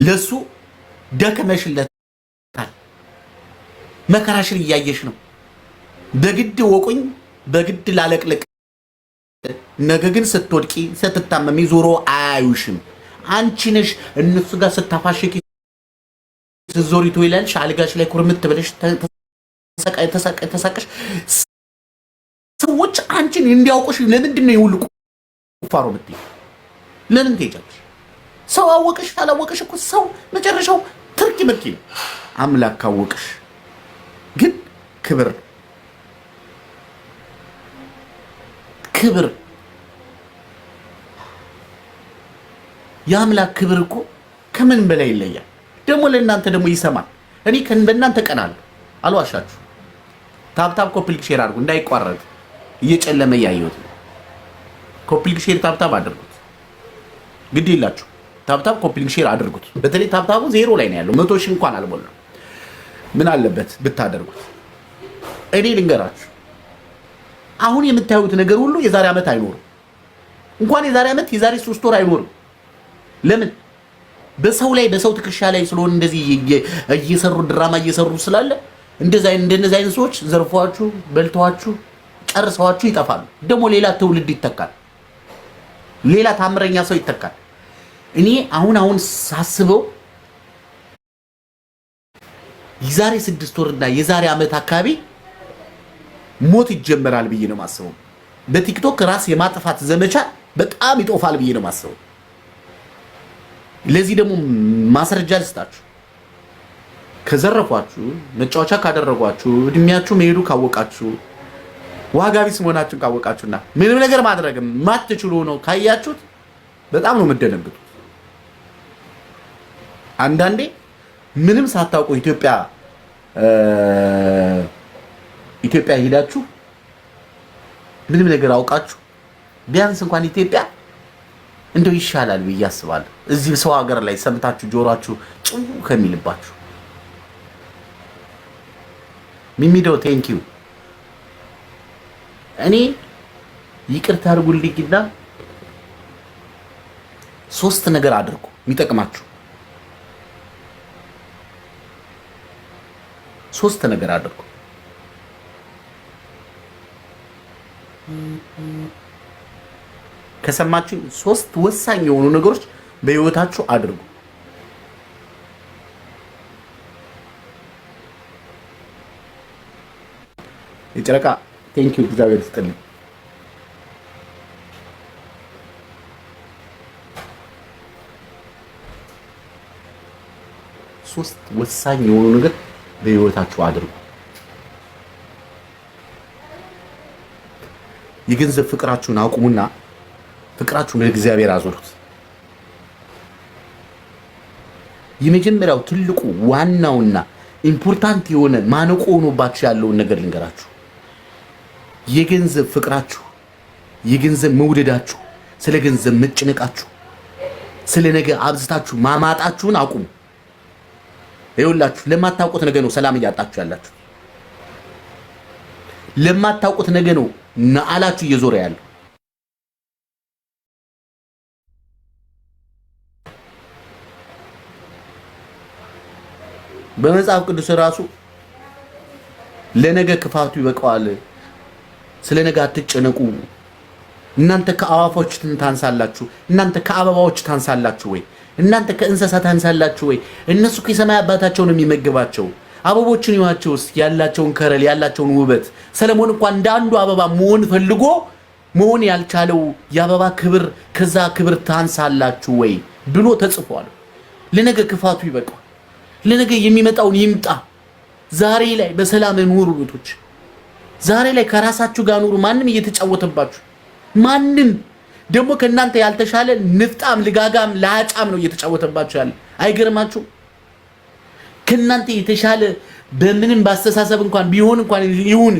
ለሱ ደከመሽለታል። መከራሽን እያየሽ ነው። በግድ ወቁኝ፣ በግድ ላለቅልቅ። ነገ ግን ስትወድቂ ስትታመሚ ዞሮ አያዩሽም። አንቺ ነሽ እነሱ ጋር ስታፋሽቂ ዞሪቶ ይላል አልጋሽ ላይ ኩርምት ብለሽ ተሳቀሽ። ሰዎች አንቺን እንዲያውቁሽ ለምንድን ነው ይውልቁ ቁፋሮ ብትይ ለምን ትሄጃለሽ? ሰው አወቀሽ አላወቀሽ እኮ ሰው መጨረሻው ትርኪ ምርኪ ነው። አምላክ ካወቀሽ ግን ክብር የአምላክ ክብር እኮ ከምን በላይ ይለያል። ደግሞ ለእናንተ ደግሞ ይሰማል። እኔ በእናንተ ቀናለሁ፣ አልዋሻችሁ። ታብታብ ኮፕሊክ ሼር አድርጉ እንዳይቋረጥ፣ እየጨለመ እያየሁት ነው። ኮፕሊክ ሼር ታብታብ አድርጉት፣ ግድ ይላችሁ። ታብታብ ኮፕሊክ ሼር አድርጉት። በተለይ ታብታቡ ዜሮ ላይ ነው ያለው፣ 100 ሺህ እንኳን አልሞላም። ምን አለበት ብታደርጉት? እኔ ልንገራችሁ፣ አሁን የምታዩት ነገር ሁሉ የዛሬ ዓመት አይኖርም። እንኳን የዛሬ ዓመት የዛሬ 3 ወር አይኖርም። ለምን? በሰው ላይ በሰው ትከሻ ላይ ስለሆነ እንደዚህ እየሰሩ ድራማ እየሰሩ ስላለ እንደነዚህ አይነት ሰዎች ዘርፏችሁ በልተዋችሁ ጨርሰዋችሁ ይጠፋሉ። ደግሞ ሌላ ትውልድ ይተካል፣ ሌላ ታምረኛ ሰው ይተካል። እኔ አሁን ሳስበው የዛሬ 6 ወርና የዛሬ ዓመት አካባቢ ሞት ይጀመራል ብዬ ነው የማስበው። በቲክቶክ ራስ የማጥፋት ዘመቻ በጣም ይጦፋል ብዬ ነው የማስበው። ለዚህ ደግሞ ማስረጃ ልስጣችሁ። ከዘረፏችሁ፣ መጫወቻ ካደረጓችሁ፣ እድሜያችሁ መሄዱ ካወቃችሁ፣ ዋጋ ቢስ መሆናችሁን ካወቃችሁና ምንም ነገር ማድረግ ማትችሉ ነው ካያችሁት በጣም ነው የምትደነግጡት። አንዳንዴ ምንም ሳታውቁ ኢትዮጵያ ሄዳችሁ ምንም ነገር አውቃችሁ ቢያንስ እንኳን ኢትዮጵያ እንደው ይሻላል ብዬ አስባለሁ። እዚህ ሰው ሀገር ላይ ሰምታችሁ ጆሮአችሁ ጭው ከሚልባችሁ። ሚሚዶ ቴንክ ዩ። እኔ ይቅርታ አድርጉልኝና 3 ነገር አድርጉ የሚጠቅማችሁ 3 ነገር አድርጉ። ከሰማችሁ 3 ወሳኝ የሆኑ ነገሮች በህይወታችሁ አድርጉ። የጨረቃ ቴንክ ዩ እግዚአብሔር ይስጥልኝ። 3 ወሳኝ የሆኑ ነገር በህይወታችሁ አድርጉ። የገንዘብ ፍቅራችሁን አቁሙና ፍቅራችሁን ለእግዚአብሔር አዞሩት። የመጀመሪያው ትልቁ ዋናውና ኢምፖርታንት የሆነ ማነቆ ሆኖባችሁ ያለውን ነገር ልንገራችሁ። የገንዘብ ፍቅራችሁ፣ የገንዘብ መውደዳችሁ፣ ስለ ገንዘብ መጨነቃችሁ፣ ስለ ነገ አብዝታችሁ ማማጣችሁን አቁሙ። ይኸውላችሁ ለማታውቁት ነገር ነው ሰላም እያጣችሁ ያላችሁ። ለማታውቁት ነገር ነው ነዓላችሁ እየዞረ ያለው። በመጽሐፍ ቅዱስ ራሱ ለነገ ክፋቱ ይበቃዋል፣ ስለ ነገ አትጨነቁ፣ እናንተ ከአዋፎች ታንሳላችሁ፣ እናንተ ከአበባዎች ታንሳላችሁ ወይ? እናንተ ከእንስሳት ታንሳላችሁ ወይ? እነሱ ከሰማይ አባታቸው ነው የሚመግባቸው። አበቦችን ይዋቸው ያላቸውን ከረል ያላቸውን ውበት። ሰለሞን እንኳን እንደ አንዱ አበባ መሆን ፈልጎ መሆን ያልቻለው የአበባ ክብር ከዛ ክብር ታንሳላችሁ ወይ ብሎ ተጽፏል። ለነገ ክፋቱ ይበቃዋል፣ ለነገ የሚመጣውን ይምጣ። ዛሬ ላይ በሰላም ኑሩ ቤቶች። ዛሬ ላይ ከራሳችሁ ጋር ኑሩ። ማንም እየተጫወተባችሁ፣ ማንም ደግሞ ከእናንተ ያልተሻለ ንፍጣም ልጋጋም ላጫም ነው እየተጫወተባችሁ ያለ። አይገርማችሁ? ከእናንተ የተሻለ በምንም ባስተሳሰብ እንኳን ቢሆን እንኳን ይሁን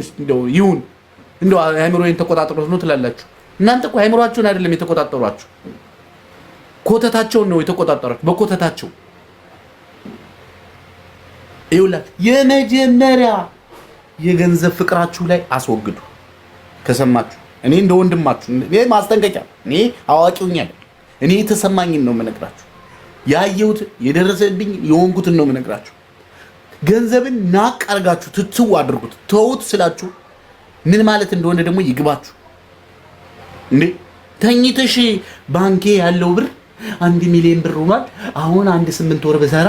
እንደው አይምሮዬን ተቆጣጥሮት ነው ትላላችሁ። እናንተ እኮ አይምሮአችሁን አይደለም የተቆጣጠሯችሁ፣ ኮተታቸውን ነው የተቆጣጠሯችሁ። በኮተታቸው ይኸውላችሁ የመጀመሪያ የገንዘብ ፍቅራችሁ ላይ አስወግዱ። ከሰማችሁ እኔ እንደ ወንድማችሁ እኔ ማስጠንቀቂያ፣ እኔ አዋቂውኛ አይደል፣ እኔ የተሰማኝን ነው የምነግራችሁ። ያየሁት የደረሰብኝ የሆንኩትን ነው የምነግራችሁ። ገንዘብን ናቅ አድርጋችሁ ትትው አድርጉት። ተውት ስላችሁ ምን ማለት እንደሆነ ደግሞ ይግባችሁ። እንዴ ተኝተሽ ባንኬ ያለው ብር 1 ሚሊዮን ብር ሆኗል። አሁን 8 ወር በሰራ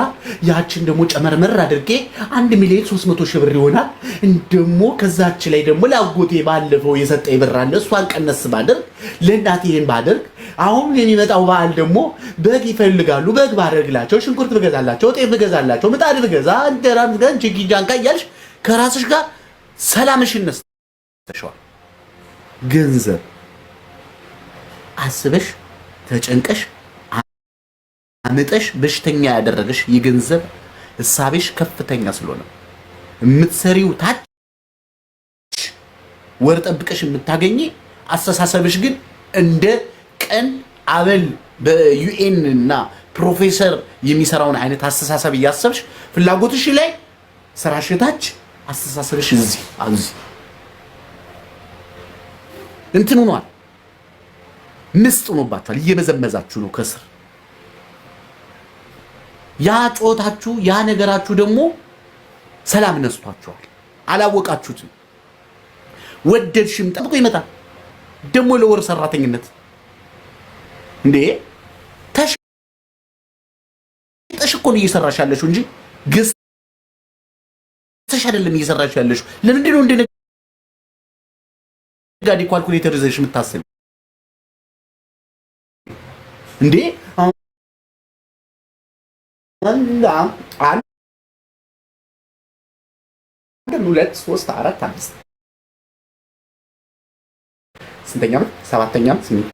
ያችን ደግሞ ጨመርመር አድርጌ 1 ሚሊዮን 300 ሺህ ብር ይሆናል። እንደሞ ከዛች ላይ ደግሞ ላጎቴ ባለፈው የሰጠኝ ብር አለ እሷን ቀነስ ባደርግ ለእናቴ ይሄን ባደርግ አሁን የሚመጣው በዓል ደግሞ በግ ይፈልጋሉ። በግ ባደርግላቸው፣ ሽንኩርት ብገዛላቸው፣ ጤፍ ብገዛላቸው፣ ምጣድ ብገዛ፣ እንጀራ ብገዛ ጅጊጃንካ እያልሽ ከራስሽ ጋር ሰላምሽን ነስተሽዋል። ገንዘብ አስበሽ ተጨንቀሽ አመጠሽ በሽተኛ ያደረገሽ የገንዘብ እሳቤሽ ከፍተኛ ስለሆነ የምትሰሪው ታች ወር ጠብቀሽ የምታገኚ አስተሳሰብሽ ግን እንደ ቀን አበል በዩኤን እና ፕሮፌሰር የሚሰራውን አይነት አስተሳሰብ እያሰብሽ ፍላጎትሽ ላይ ስራሽ ታች አስተሳሰብሽ እዚህ እንትን ሆኗል። ምስጥ ሆኖባችኋል። እየመዘመዛችሁ ነው ከስር ያ ጮታችሁ ያ ነገራችሁ ደግሞ ሰላም ነስቷችኋል። አላወቃችሁትም። ወደድሽም ጠብቆ ይመጣል ደግሞ ለወር ሰራተኝነት እንዴ ተሽጠሽ እኮ ነው እየሰራሽ ያለሽው እንጂ ገዝተሽ አይደለም እየሰራሽ ያለሽው። ለምንድን ነው እንደ ነጋዴ ኳልኩሌተር ይዘሽ የምታስቢ እንዴ? አንድ 2 3 4 5 ስንተኛ ነው? 7ኛ 8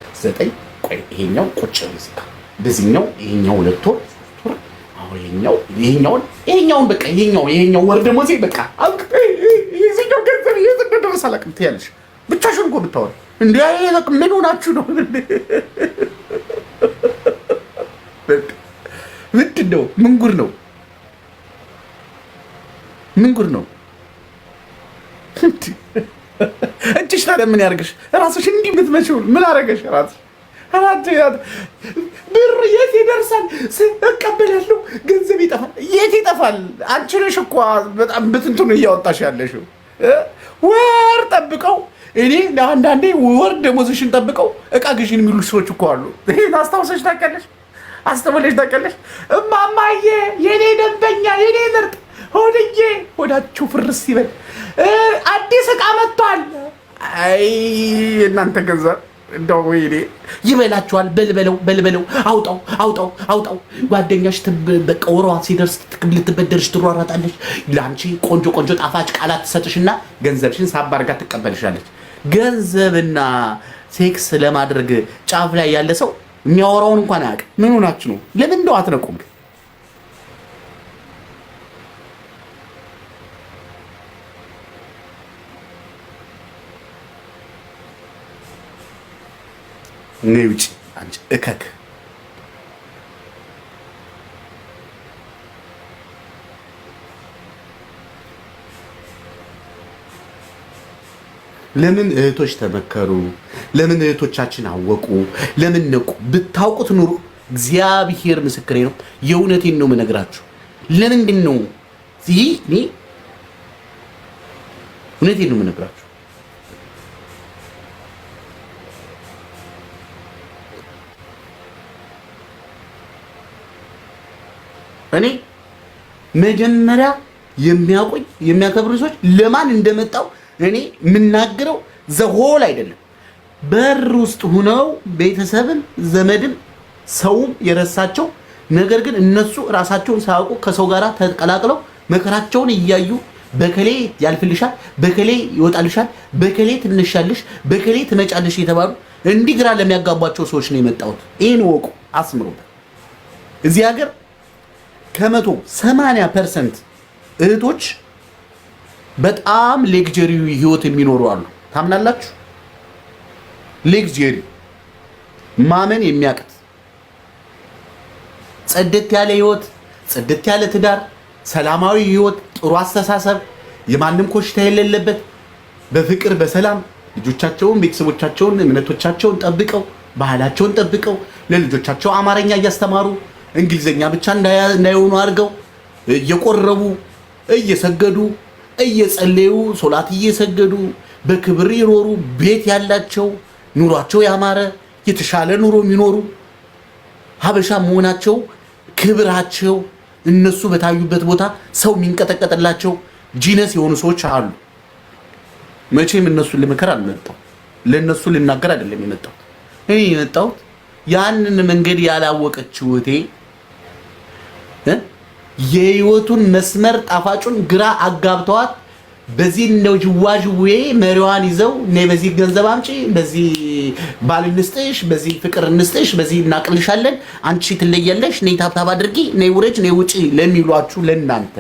9 ቆይ ይሄኛው ቁጭ ብዝካ በዚህኛው ይሄኛው 2 ወር አሁን ይሄኛውን በቃ ይሄኛው ወር ደግሞ እዚህ በቃ ይሄኛው ገንዘብ እየተደረሰ አላውቅም ትያለሽ። ብቻሽን እኮ ብታወሪ እንዴ ምን ሆናችሁ ነው? ምንድን ነው? ምን ጉድ ነው? እጅሽ ታዲያ ምን ያርግሽ? ራስሽ እንዲህ የምትመጪው ምን አረገሽ? ራስሽ ብር የት ይደርሳል? እቀበላለሁ፣ ገንዘብ ይጠፋል። የት ይጠፋል? አንቺ ነሽ እኮ በጣም ብትንቱን እያወጣሽ ያለሽው። ወር ጠብቀው እኔ ለአንዳንዴ ወር ደሞዝሽን ጠብቀው እቃ ግዢን የሚሉ ሰዎች እኮ አሉ። ይሄን አስታውሰሽ ታውቂያለሽ? አስተውለሽ ታውቂያለሽ? እማማዬ የኔ ደንበኛ የኔ ምርጥ ሆድዬ ሆዳችሁ ፍርስ ይበል አዲስ እቃ መጥቷል። አይ እናንተ ገንዘብ እንደው ወይኔ ይበላችኋል። በልበለው አውጣው። ጓደኛሽ በቃ ወሯ ሲደርስ ልትበደርሽ ትሯራጣለች። ለአንቺ ቆንጆ ጣፋጭ ቃላት ትሰጥሽና ገንዘብሽን ሳብ አድርጋ ትቀበልሻለች። ገንዘብና ሴክስ ለማድረግ ጫፍ ላይ ያለ ሰው የሚያወራውን እንኳን አያውቅም። ምን ሆናችሁ ነው? ለምን እንደው አትነቁም? ነይ ውጪ አንቺ እከክ። ለምን እህቶች ተመከሩ? ለምን እህቶቻችን አወቁ? ለምን ነቁ? ብታውቁት ኑሩ። እግዚአብሔር ምስክሬ ነው። የእውነቴን ነው የምነግራችሁ። ለምንድን ነው እኔ እውነቴን ነው የምነግራችሁ። እኔ መጀመሪያ የሚያውቁኝ የሚያከብሩ ሰዎች ለማን እንደመጣው እኔ የምናገረው ዘሆል አይደለም። በር ውስጥ ሆነው ቤተሰብም ዘመድም ሰውም የረሳቸው ነገር ግን እነሱ ራሳቸውን ሳያውቁ ከሰው ጋር ተቀላቅለው መከራቸውን እያዩ በከሌ ያልፍልሻል፣ በከሌ ይወጣልሻል፣ በከሌ ትነሻለሽ፣ በከሌ ትመጫለሽ የተባሉ እንዲህ ግራ ለሚያጋቧቸው ሰዎች ነው የመጣሁት። ይሄን ወቁ፣ አስምሩበት። እዚህ ሀገር ከመቶ 80% እህቶች በጣም ሌግጀሪ ህይወት የሚኖሩ አሉ። ታምናላችሁ? ሌግጀሪ ማመን የሚያቅት ጽድት ያለ ህይወት፣ ጽድት ያለ ትዳር፣ ሰላማዊ ህይወት፣ ጥሩ አስተሳሰብ፣ የማንም ኮሽታ የሌለበት በፍቅር በሰላም ልጆቻቸውን፣ ቤተሰቦቻቸውን፣ እምነቶቻቸውን ጠብቀው ባህላቸውን ጠብቀው ለልጆቻቸው አማርኛ እያስተማሩ እንግሊዘኛ ብቻ እንዳይሆኑ አድርገው እየቆረቡ እየሰገዱ እየጸለዩ ሶላት እየሰገዱ በክብር ይኖሩ ቤት ያላቸው ኑሯቸው ያማረ የተሻለ ኑሮ የሚኖሩ ሀበሻ መሆናቸው ክብራቸው እነሱ በታዩበት ቦታ ሰው የሚንቀጠቀጥላቸው ጂነስ የሆኑ ሰዎች አሉ። መቼም እነሱን ልመከር አልመጣሁ፣ ለእነሱ ልናገር አይደለም የመጣሁት። እኔ የመጣሁት ያንን መንገድ ያላወቀችው እህቴ የህይወቱን መስመር ጣፋጩን ግራ አጋብተዋት በዚህ ነው ጅዋጅዌ መሪዋን ይዘው ነይ በዚህ ገንዘብ አምጪ፣ በዚህ ባል እንስጥሽ፣ በዚህ ፍቅር እንስጥሽ፣ በዚህ እናቅልሻለን፣ አንቺ ትለያለሽ፣ ነይ ታብታብ አድርጊ፣ ነይ ውረጅ፣ ነይ ውጪ ለሚሏችሁ ለእናንተ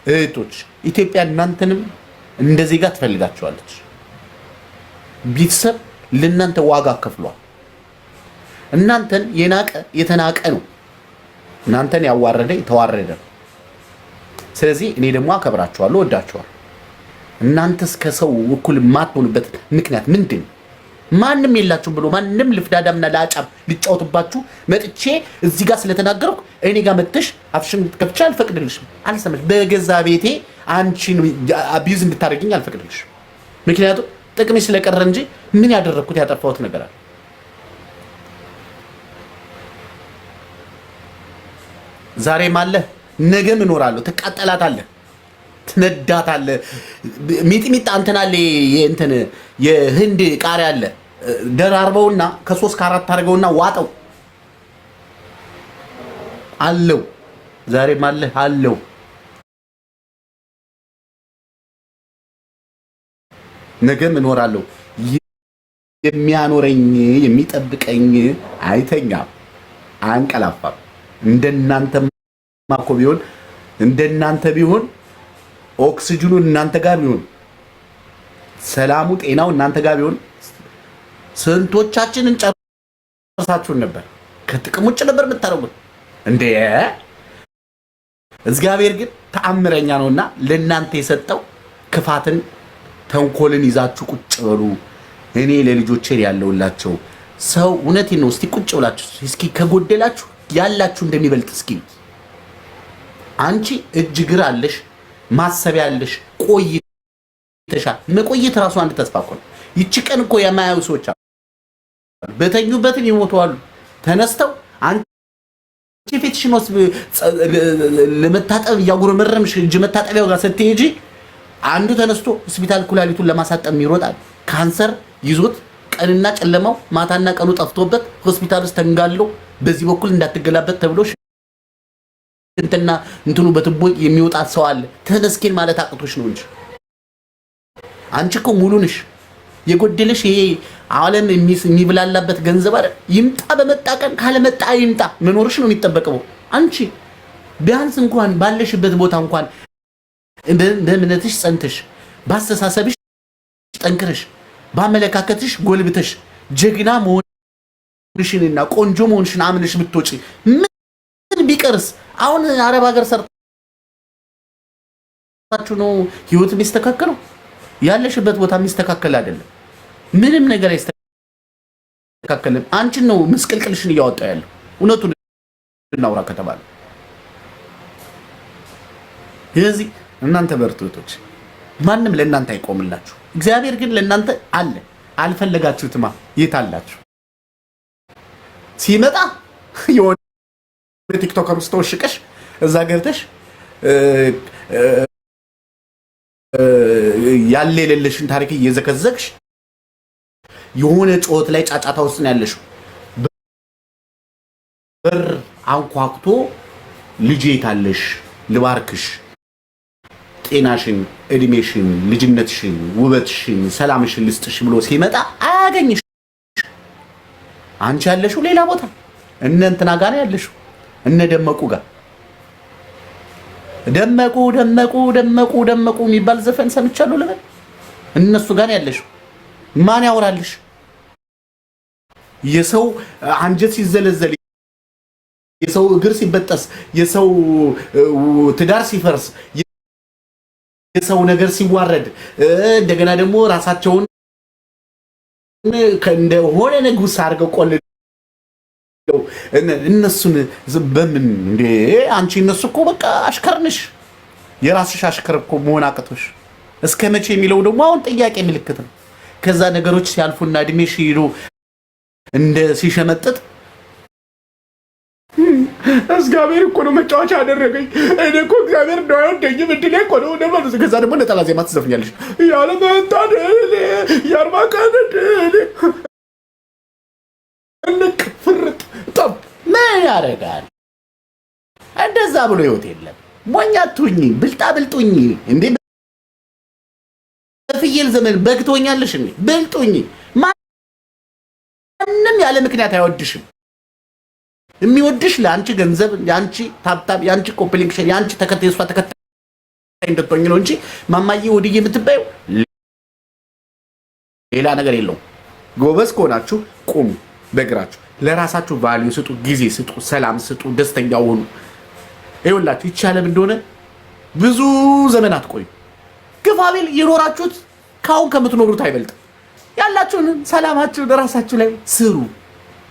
እህቶች ኢትዮጵያ እናንተንም እንደዚህ ጋር ትፈልጋችኋለች። ቤተሰብ ለእናንተ ዋጋ ከፍሏል። እናንተን የናቀ የተናቀ ነው። እናንተን ያዋረደ የተዋረደ ነው። ስለዚህ እኔ ደግሞ አከብራችኋለሁ፣ ወዳችኋለሁ። እናንተስ ከሰው እኩል የማትሆኑበት ምክንያት ምንድን ነው? ማንም የላችሁም ብሎ ማንም ልፍዳዳምና ለአጫም ሊጫወትባችሁ መጥቼ እዚህ ጋር ስለተናገርኩ እኔ ጋር መጥተሽ አፍሽን ከፍቼ አልፈቅድልሽም፣ አልሰማሽ። በገዛ ቤቴ አንቺን አቢዩዝ እንድታደርጊኝ አልፈቅድልሽም። ምክንያቱም ጥቅሜ ስለቀረ እንጂ ምን ያደረኩት ያጠፋሁት ነገር አለ? ዛሬም አለ ነገም እኖራለሁ። ትቃጠላታለህ፣ ትነዳታለህ። ሚጥሚጣ እንትን አለ እንትን የህንድ ቃሪያ አለ ደራርበውና ከ3 ከ4 አድርገውና ዋጠው አለው። ዛሬም አለ አለው። ነገም እኖራለሁ። የሚያኖረኝ የሚጠብቀኝ አይተኛም፣ አንቀላፋም። እንደናንተ ማኮ ቢሆን እንደናንተ ቢሆን ኦክሲጅኑ እናንተ ጋር ቢሆን ሰላሙ ጤናው እናንተ ጋር ቢሆን ስንቶቻችንን ጨርሳችሁን ነበር። ከጥቅም ውጭ ነበር የምታረጉት እንዴ። እግዚአብሔር ግን ተአምረኛ ነውና ለእናንተ የሰጠው ክፋትን ተንኮልን ይዛችሁ ቁጭ በሉ። እኔ ለልጆቼ ያለውላቸው ሰው እውነቴን ነው። እስቲ ቁጭ ብላችሁ እስኪ ከጎደላችሁ ያላችሁ እንደሚበልጥ እስኪ አንቺ እጅ እግር አለሽ፣ ማሰቢያ አለሽ፣ ቆይተሻል። መቆየት ራሱ አንድ ተስፋ እኮ ነው። ይቺ ቀን እኮ የማያዩ ሰዎች አሉ፣ በተኙበትም ይሞታሉ። ተነስተው አንቺ ፊትሽን ለመታጠብ እያጉረመረምሽ እጅ መታጠቢያው ጋር ስትሄጂ አንዱ ተነስቶ ሆስፒታል ኩላሊቱን ለማሳጠም ይሮጣል። ካንሰር ይዞት ቀንና ጨለማው ማታና ቀኑ ጠፍቶበት ሆስፒታል ውስጥ ተንጋሎ በዚህ በኩል እንዳትገላበት ተብሎ እንትና እንትኑ በትቦ የሚወጣት ሰው አለ። ተመስገን ማለት አቅቶሽ ነው እንጂ አንቺ እኮ ሙሉ ነሽ። የጎደለሽ ይሄ ዓለም የሚብላላበት ገንዘብ አይደል? ይምጣ በመጣ ቀን፣ ካለመጣ ይምጣ መኖርሽ ነው የሚጠበቀው። አንቺ ቢያንስ እንኳን ባለሽበት ቦታ እንኳን በእምነትሽ ጸንተሽ፣ ባስተሳሰብሽ ጠንክረሽ፣ ባመለካከትሽ ጎልብተሽ ጀግና መሆንሽንና ቆንጆ መሆንሽን አምነሽ ብትወጪ ምን ቢቀርስ? አሁን አረብ ሀገር ሰርታችሁ ነው ህይወት የሚስተካከለው? ያለሽበት ቦታ የሚስተካከል አይደለም። ምንም ነገር አይስተካከልም። አንቺን ነው መስቀልቅልሽን እያወጣ ያለው። እውነቱን እናውራ ከተባለ ስለዚህ እናንተ በርቱቶች፣ ማንም ለእናንተ አይቆምላችሁ። እግዚአብሔር ግን ለእናንተ አለ። አልፈለጋችሁትማ የት አላችሁ? ሲመጣ የሆነ ቲክቶከር ውስጥ ተወሽቀሽ እዛ ገብተሽ ያለ የሌለሽን ታሪክ እየዘከዘክሽ የሆነ ጮት ላይ ጫጫታ ውስጥ ነው ያለሽው። በር አንኳኩቶ ልጄ ታለሽ ልባርክሽ፣ ጤናሽን፣ እድሜሽን፣ ልጅነትሽን፣ ውበትሽን፣ ሰላምሽን ልስጥሽ ብሎ ሲመጣ አያገኝሽ። አንቺ ያለሽው ሌላ ቦታ እነ እንትና ጋር ያለሽው እነ ደመቁ ጋር። ደመቁ ደመቁ ደመቁ ደመቁ የሚባል ዘፈን ሰምቻለሁ ልበል። እነሱ ጋር ያለሽው ማን ያወራልሽ? የሰው አንጀት ሲዘለዘል፣ የሰው እግር ሲበጠስ፣ የሰው ትዳር ሲፈርስ፣ የሰው ነገር ሲዋረድ፣ እንደገና ደግሞ ራሳቸውን እንደሆነ ንጉስ አድርገው ቆልለው እነሱን በምን እንዴ? አንቺ እነሱ እኮ በቃ አሽከርንሽ፣ የራስሽ አሽከር እኮ መሆን አቅቶሽ እስከ መቼ የሚለው ደግሞ አሁን ጥያቄ ምልክት ነው። ከዛ ነገሮች ሲያልፉና እድሜሽ ሄዶ እንደ ሲሸመጥጥ እግዚአብሔር እኮ ነው መጫወቻ ያደረገኝ። እኔ እኮ እግዚአብሔር ነው አይወደኝም እድሌ እኮ ነው ደማ። ከዛ ደግሞ ነጠላ ዜማ ትዘፍኛለሽ ያለ መታደል ያርባ ቀን እንቅ ፍርጥ ጠብ ምን ያደርጋል? እንደዛ ብሎ ህይወት የለም። ሞኛቱኝ ብልጣ ብልጡኝ እንዴ! በፍየል ዘመን በግቶኛለሽ እንዴ? ብልጡኝ። ማንም ያለ ምክንያት አይወድሽም። የሚወድሽ ለአንቺ ገንዘብ፣ ያንቺ ታብታብ፣ ያንቺ ኮምፕሊኬሽን፣ ያንቺ ተከታይ እሷ ተከታይ እንድትሆኝ ነው እንጂ ማማዬ ወድዬ የምትባዩ ሌላ ነገር የለውም። ጎበዝ ከሆናችሁ ቁሙ በእግራችሁ። ለራሳችሁ ቫልዩ ስጡ፣ ጊዜ ስጡ፣ ሰላም ስጡ፣ ደስተኛ ሁኑ። ይኸውላችሁ ይቻለም እንደሆነ ብዙ ዘመናት ቆዩ። ግፋቤል የኖራችሁት ካሁን ከምትኖሩት አይበልጥም። ያላችሁን ሰላማችሁን ራሳችሁ ላይ ስሩ።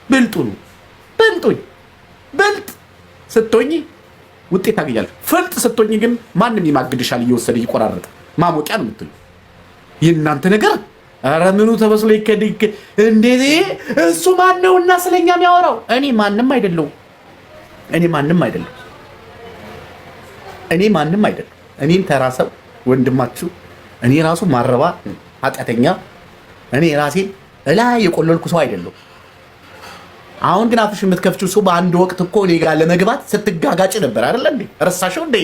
ብልጡ ነው። ብልጡኝ። ብልጥ ስትሆኚ ውጤት ታገኛለሽ። ፍልጥ ስትሆኚ ግን ማንም ይማግድሻል፣ እየወሰደ እየቆራረጠ ማሞቂያ ነው የምትሉ። የእናንተ ነገር ኧረ ምኑ ተበስሎ ይከድክ እንዴት? እሱ ማን ነውና ስለኛ የሚያወራው? እኔ ማንም አይደለሁም። እኔ ማንም አይደለም። እኔ ማንም አይደለም። እኔም ተራ ሰው ወንድማችሁ፣ እኔ ራሱ ማረባ ኃጢአተኛ፣ እኔ ራሴን እላይ የቆለልኩ ሰው አይደለሁ። አሁን ግን አፍሽ የምትከፍችው ሰው በአንድ ወቅት እኮ እኔ ጋር ለመግባት ስትጋጋጭ ነበር አይደል እንዴ? ረሳሽው እንዴ?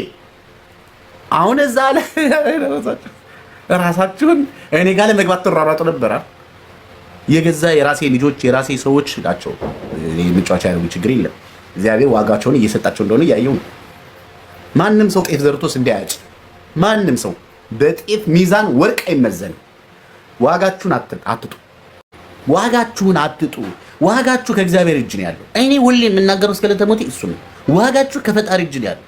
አሁን እዛ ላይ ራሳችሁን እኔ ጋር ለመግባት ትራራጡ ነበር። የገዛ የራሴ ልጆች የራሴ ሰዎች ናቸው። የምጫወቻ ያለው ችግር የለም። እግዚአብሔር ዋጋቸውን እየሰጣቸው እንደሆነ እያየው ነው። ማንም ሰው ጤፍ ዘርቶስ እንዲያጭ፣ ማንም ሰው በጤፍ ሚዛን ወርቅ አይመዘን። ዋጋችሁን አትጡ። ዋጋችሁን አትጡ። ዋጋችሁ ከእግዚአብሔር እጅ ነው ያለው። እኔ ሁሌ የምናገረው እስከ ለተሞቴ እሱ ነው። ዋጋችሁ ከፈጣሪ እጅ ነው ያለው።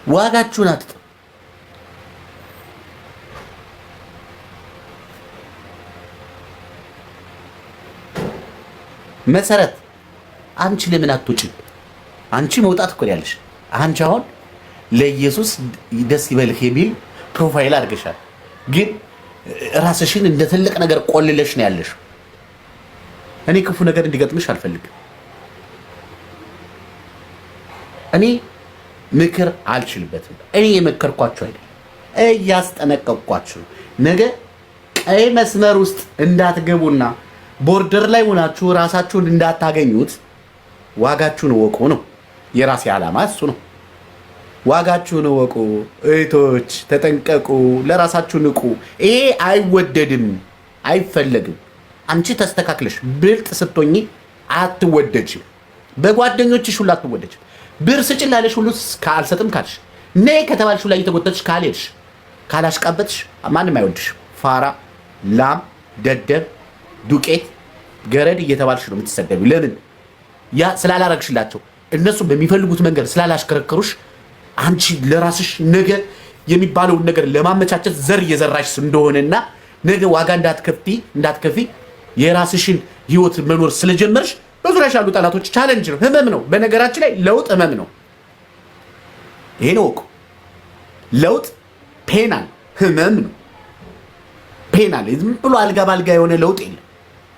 ዋጋችሁን አትጡ። መሰረት አንቺ ለምን አትወጪም? አንቺ መውጣት እኮ ያለሽ አንቺ አሁን ለኢየሱስ ደስ ይበልህ የሚል ፕሮፋይል አድርገሻል፣ ግን ራስሽን እንደ ትልቅ ነገር ቆልለሽ ነው ያለሽ። እኔ ክፉ ነገር እንዲገጥምሽ አልፈልግም። እኔ ምክር አልችልበትም። እኔ የመከርኳችሁ አይደል፣ እያስጠነቀቅኳችሁ ነገ ቀይ መስመር ውስጥ እንዳትገቡና ቦርደር ላይ ሆናችሁ ራሳችሁን እንዳታገኙት ዋጋችሁን ወቁ ነው የራሴ ዓላማ፣ እሱ ነው። ዋጋችሁን ወቁ እህቶች፣ ተጠንቀቁ፣ ለራሳችሁ ንቁ። ይሄ አይወደድም፣ አይፈለግም። አንቺ ተስተካክለሽ ብልጥ ስትሆኚ አትወደጅም። በጓደኞችሽ ሁሉ አትወደጅም። ብር ስጭኝ ላለሽ ሁሉ ካልሰጥም ካልሽ፣ ነይ ከተባልሽ ላይ እየተጎተትሽ ካልሄድሽ፣ ካላሽቃበጥሽ ማንም አይወድሽም። ፋራ፣ ላም፣ ደደብ፣ ዱቄት፣ ገረድ እየተባልሽ ነው የምትሰደቢው። ለምን? ያ ስላላረግሽላቸው፣ እነሱ በሚፈልጉት መንገድ ስላላሽከረከሩሽ፣ አንቺ ለራስሽ ነገ የሚባለውን ነገር ለማመቻቸት ዘር እየዘራሽ እንደሆነና ነገ ዋጋ እንዳትከፊ የራስሽን ህይወት መኖር ስለጀመርሽ በዙሪያሽ ያሉ ጠላቶች ቻሌንጅ ነው፣ ህመም ነው። በነገራችን ላይ ለውጥ ህመም ነው። ይሄ ነው እኮ ለውጥ ፔናል፣ ህመም ነው። ፔናል ዝም ብሎ አልጋ ባልጋ የሆነ ለውጥ የለም።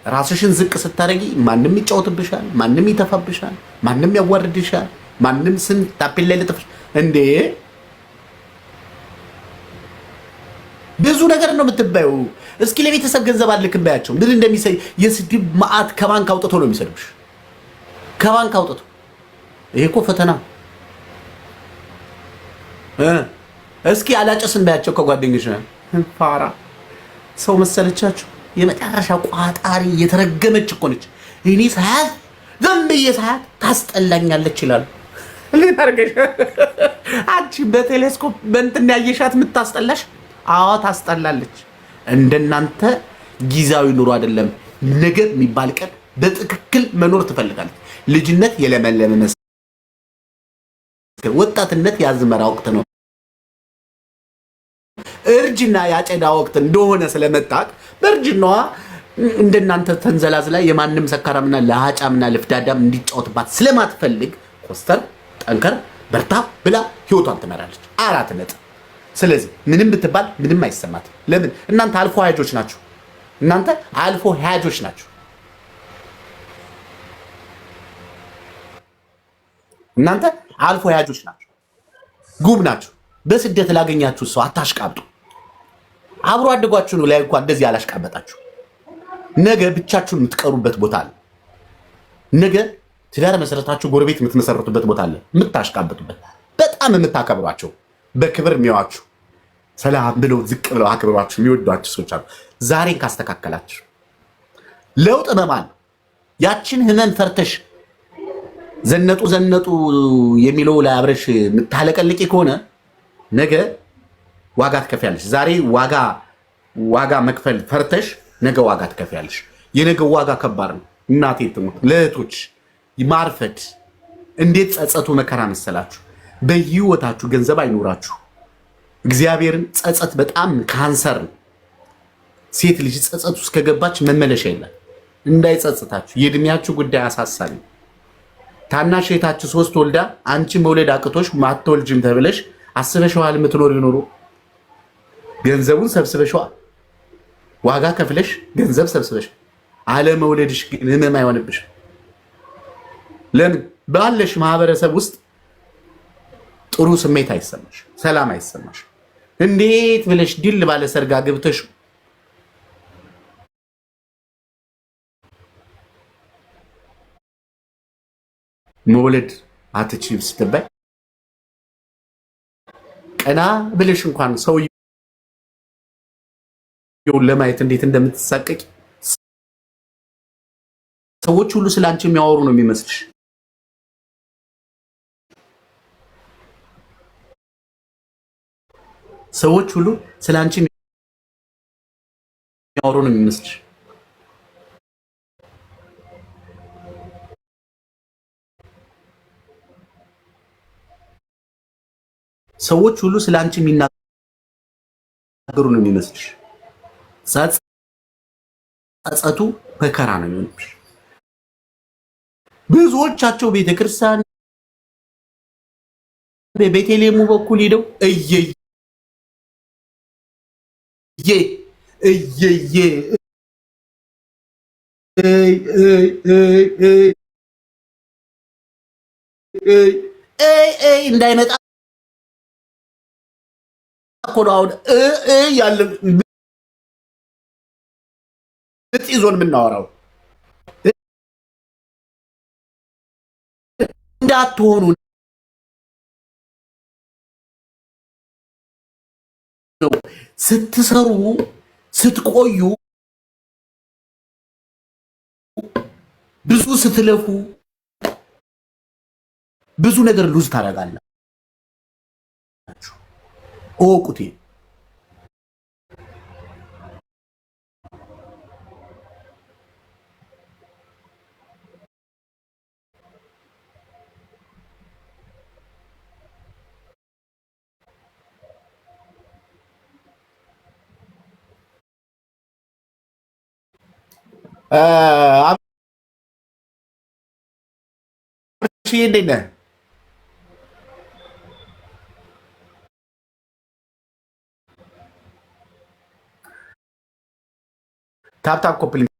ራስሽን ዝቅ ስታደርጊ ማንም ይጫወትብሻል፣ ማንም ይተፋብሻል፣ ማንም ያዋርድሻል፣ ማንም ስም ታፔል ላይ ልጥፍሽ እንዴ! ብዙ ነገር ነው የምትባየው። እስኪ ለቤተሰብ ገንዘብ አልክም ባያቸው ምን እንደሚሰይ የስድብ ማአት ከባንክ አውጥቶ ነው የሚሰድብሽ። ከባንክ አውጥቶ ይሄ እኮ ፈተና። እስኪ አላጨስም ባያቸው ከጓደኞች ፋራ ሰው መሰለቻችሁ። የመጨረሻ ቋጣሪ የተረገመች እኮ ነች። እኔ ሳያት ዝም ብዬ ሳያት ታስጠላኛለች ይላሉ። ለታርገሽ አንቺ በቴሌስኮፕ በእንትን ያየሻት የምታስጠላሽ? አዎ ታስጠላለች። እንደናንተ ጊዜያዊ ኑሮ አይደለም። ነገ የሚባል ቀን በትክክል መኖር ትፈልጋለች። ልጅነት የለመለመ ወጣትነት የአዝመራ ወቅት ነው። እርጅና ያጨዳ ወቅት እንደሆነ ስለመጣቅ በእርጅናዋ እንደናንተ ተንዘላዝላ የማንም ሰካራምና ለሃጫምና ለፍዳዳም እንዲጫወትባት ስለማትፈልግ ኮስተር ጠንከር በርታ ብላ ህይወቷን ትመራለች። 4 ነጥብ። ስለዚህ ምንም ብትባል ምንም አይሰማትም። ለምን? እናንተ አልፎ ሀያጆች ናችሁ። እናንተ አልፎ ሀያጆች ናችሁ። እናንተ አልፎ ሀያጆች ናችሁ። ጉብ ናችሁ። በስደት ላገኛችሁ ሰው አታሽቃብጡ። አብሮ አድጓችሁ ነው ላይ እንኳን እንደዚህ አላሽቃበጣችሁ። ነገ ብቻችሁን የምትቀሩበት ቦታ አለ። ነገ ትዳር መሰረታችሁ ጎረቤት የምትመሰረቱበት ቦታ አለ። የምታሽቃበጡበት በጣም የምታከብሯቸው በክብር የሚያዋችሁ ሰላም ብለው ዝቅ ብለው አክብሯችሁ የሚወዷችሁ ሰዎች አሉ። ዛሬን ካስተካከላችሁ ለውጥ በማን ያችን ህመም ፈርተሽ ዘነጡ የሚለው ላይ አብረሽ የምታለቀልቂ ከሆነ ነገ ዋጋ ትከፍያለሽ። ዛሬ ዋጋ መክፈል ፈርተሽ ነገ ዋጋ ትከፍያለሽ። የነገው ዋጋ ከባድ ነው። እናቴ ትሙት ለእህቶች ማርፈድ እንዴት ጸጸቱ መከራ መሰላችሁ። በህይወታችሁ ገንዘብ አይኖራችሁ እግዚአብሔርን ጸጸት በጣም ካንሰር ነው። ሴት ልጅ ጸጸት ውስጥ ከገባች መመለሻ የለም። እንዳይጸጽታችሁ የእድሜያችሁ ጉዳይ አሳሳቢ። ታናሽ እህታችሁ 3 ወልዳ አንቺ መውለድ አቅቶሽ ማትወልጅም ተብለሽ አስበሽዋል? የምትኖር ይኖሩ ገንዘቡን ሰብስበሽዋል። ዋጋ ከፍለሽ ገንዘብ ሰብስበሽ አለመውለድሽ ግን ህመም አይሆንብሽ። ለምን? ባለሽ ማህበረሰብ ውስጥ ጥሩ ስሜት አይሰማሽ፣ ሰላም አይሰማሽ። እንዴት ብለሽ ድል ባለ ሰርጋ ገብተሽ መውለድ አትችይም ስትባይ ቀና ብለሽ እንኳን ሰውየውን ለማየት እንዴት እንደምትሳቀቂ ሰዎች ሁሉ ስላንቺ የሚያወሩ ነው የሚመስልሽ። ሰዎች ሁሉ ስላንቺ የሚያወሩ ነው የሚመስልሽ። ሰዎች ሁሉ ስላንቺ የሚናገሩ ነው የሚመስልሽ። ጸጸቱ መከራ ነው የሚሆንብሽ። ብዙዎቻቸው ቤተክርስቲያን በቤተልሔሙ በኩል ሄደው እየየ እንዳይመጣ ኮዳውን ያለ ምጥ ይዞን የምናወራው እንዳትሆኑ ስትሰሩ ስትቆዩ ብዙ ስትለፉ ብዙ ነገር ሉዝ ታደርጋላችሁ። ኦቁቴ እንዴት ነህ? ታፕታፕ ኮፕሊንግ